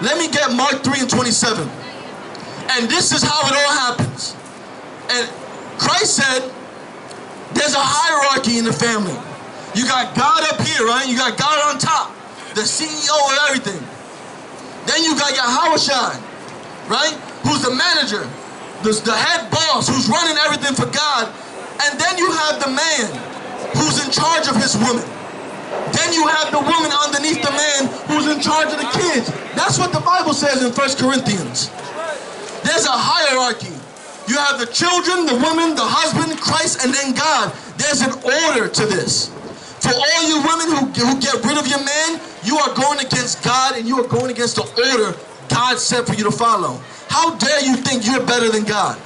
Let me get Mark 3:27. And this is how it all happens. And Christ said, there's a hierarchy in the family. You got God up here, right? You got God on top, the CEO of everything. Then you got Yahawashi, right? Who's the manager, the head boss, who's running everything for God. And then you have the man who's in charge of his woman. Then you have the woman underneath the man who's in charge of the kids. That's what the Bible says in 1 Corinthians. There's a hierarchy. You have the children, the woman, the husband, Christ, and then God. There's an order to this. For all you women who get rid of your man, you are going against God and you are going against the order God said for you to follow. How dare you think you're better than God?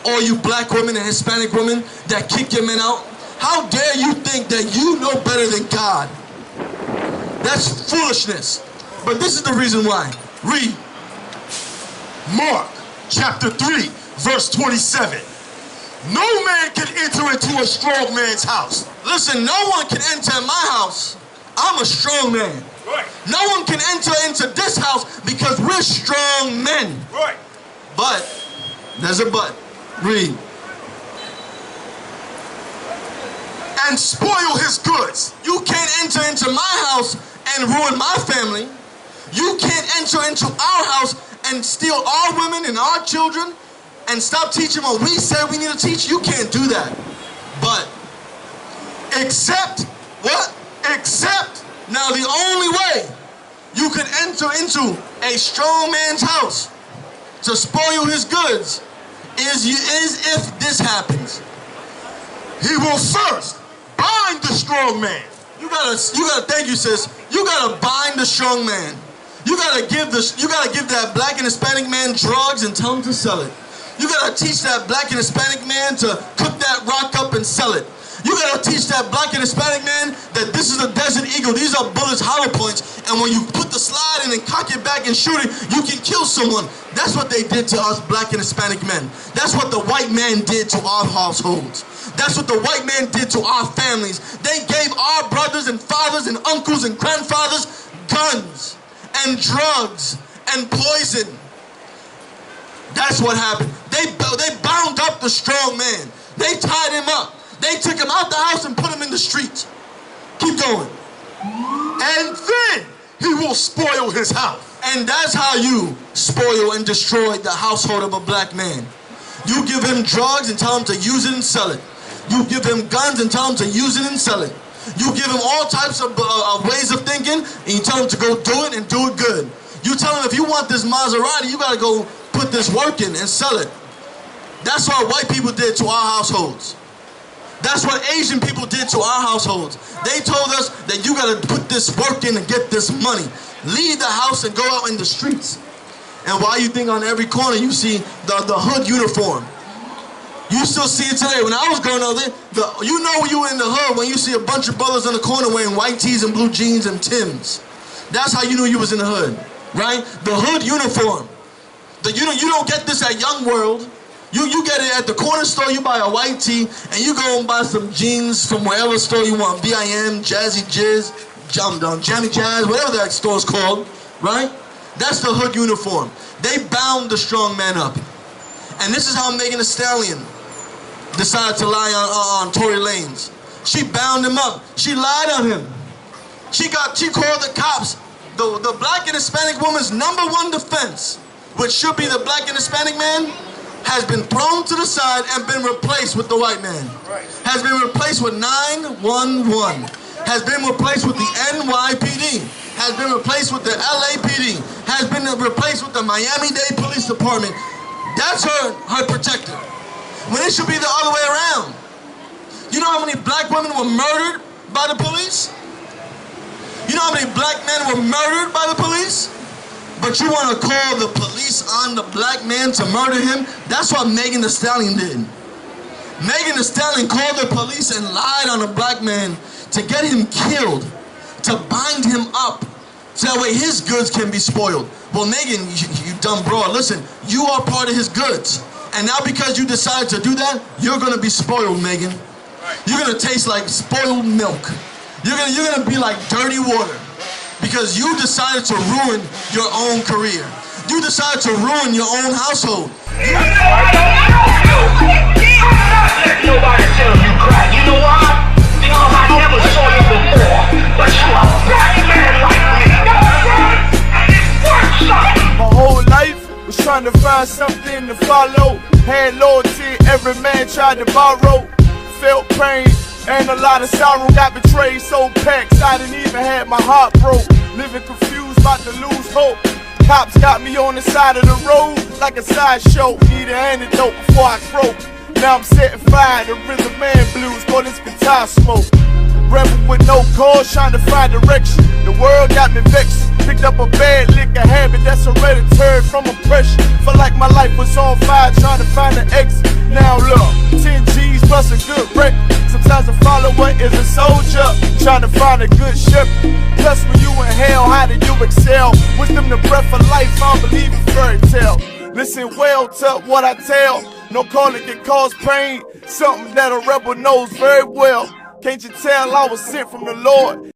All you black women and Hispanic women that kick your men out, how dare you think that you know better than God? That's foolishness. But this is the reason why. Read. Mark chapter 3, verse 27. No man can enter into a strong man's house. Listen, no one can enter my house. I'm a strong man. Right. No one can enter into this house because we're strong men. Right. But, there's a but. Read. And spoil his goods. You can't enter into my house and ruin my family. You can't enter into our house and steal our women and our children and stop teaching what we said we need to teach. You can't do that. But, except, what? Except, now the only way you can enter into a strong man's house to spoil his goods is if this happens. He will first bind the strong man. You gotta thank you, sis. You gotta bind the strong man. You gotta give that black and Hispanic man drugs and tell him to sell it. You gotta teach that black and Hispanic man to cook that rock up and sell it. You gotta teach that black and Hispanic man that this is a Desert Eagle. These are bullets, hollow points, and when you put the slide in and cock it back and shoot it, you can kill someone. That's what they did to us black and Hispanic men. That's what the white man did to our households. That's what the white man did to our families. They gave our brothers and fathers and uncles and grandfathers guns and drugs and poison. That's what happened. They bound up the strong man. They tied him up. They took him out the house and put him in the streets. Keep going. And then he will spoil his house. And that's how you spoil and destroy the household of a black man. You give him drugs and tell him to use it and sell it. You give him guns and tell him to use it and sell it. You give him all types of ways of thinking and you tell him to go do it and do it good. You tell him if you want this Maserati, you gotta go put this work in and sell it. That's what white people did to our households. That's what Asian people did to our households. They told us that you gotta put this work in and get this money. Leave the house and go out in the streets. And why you think on every corner you see the hood uniform? You still see it today. When I was growing up, you know when you were in the hood when you see a bunch of brothers in the corner wearing white tees and blue jeans and Timbs. That's how you knew you was in the hood, right? The hood uniform. You don't get this at Young World. You get it at the corner store. You buy a white tee and you go and buy some jeans from wherever store you want. BIM, Jazzy Jizz, Jammy Jazz, whatever that store's called, right? That's the hood uniform. They bound the strong man up. And this is how Megan Thee Stallion decided to lie on Tory Lanez. She bound him up. She lied on him. She called the cops. The black and Hispanic woman's #1 defense, which should be the black and Hispanic man, has been thrown to the side and been replaced with the white man. Right. Has been replaced with 911. Has been replaced with the NYPD. Has been replaced with the LAPD. Has been replaced with the Miami-Dade Police Department. That's her protector. When it should be the other way around. You know how many black women were murdered by the police? You know how many black men were murdered by the police? But you want to call the police on the black man to murder him? That's what Megan Thee Stallion did. Megan Thee Stallion called the police and lied on a black man to get him killed, to bind him up, so that way his goods can be spoiled. Well, Megan, you dumb broad, listen, you are part of his goods. And now because you decided to do that, you're going to be spoiled, Megan. You're going to taste like spoiled milk. You're gonna be like dirty water. because you decided to ruin your own career. You decided to ruin your own household. I'm not letting nobody tell you crack. You know why? Because I never saw you before. But you a black man like me. And it works something. My whole life was trying to find something to follow. Had loyalty, every man tried to borrow. Felt pain and a lot of sorrow. Got betrayed, sold packs, I didn't even have my heart broke. Living confused, about to lose hope. Cops got me on the side of the road like a sideshow. Need an antidote before I croak. Now I'm setting fire to rhythm man blues, boy, this guitar smoke. Rebel with no cause, trying to find direction. The world got me vexed. Picked up a bad liquor habit that's hereditary from oppression. Felt like my life was on fire, trying to find an exit. Now look, 10 G's plus a good wreck. Sometimes a follower is a soldier, trying to find a good shepherd. Plus when you in hell, how do you excel? Wisdom the breath of life, I don't believe in fairy tale. Listen well to what I tell. No calling can cause pain, something that a rebel knows very well. Can't you tell I was sent from the Lord?